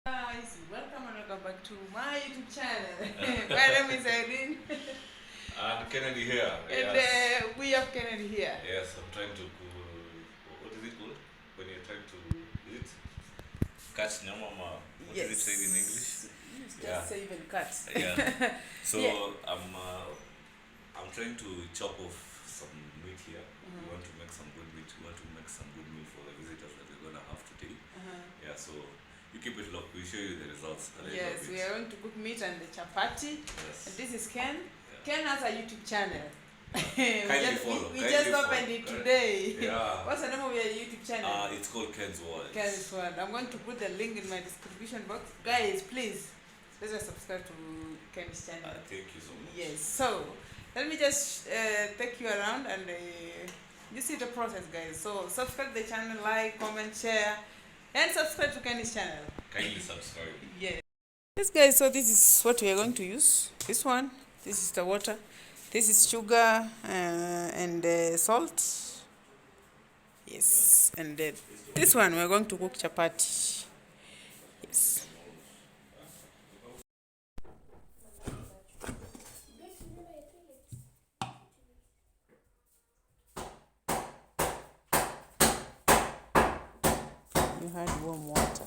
Guys, welcome and welcome back to my YouTube channel. My name is Irene. And Kennedy here. And Yes. we have Kennedy here. Yes, I'm trying to what is it called? When you're trying to is it catch nyamama? What is it said in English? Just say even cut. Yeah. So Yeah. I'm trying to chop off some meat here. We want to make some good meat. We want to make some good meal for the visitors that we're gonna have today. Yeah, so you keep it locked. We'll show you the results. Yes, we are going to cook meat and the chapati. Yes. And this is Ken. Yeah. Ken has a YouTube channel. Kindly follow. We just opened it today. Yeah. What's the name of your YouTube channel? It's called Ken's World. Ken's World. I'm going to put the link in my description box. Guys, please, let's just subscribe to Ken's channel. Thank you so much. Yes, so let me just take you around and you see the process, guys. So subscribe to the channel, like, comment, share, and subscribe to Kenny's channel. Kindly subscribe. Yes. Yes, guys, so this is what we are going to use. This one, this is the water, this is sugar and salt. Yes, and this one we're going to cook chapati. Yes. You had warm water.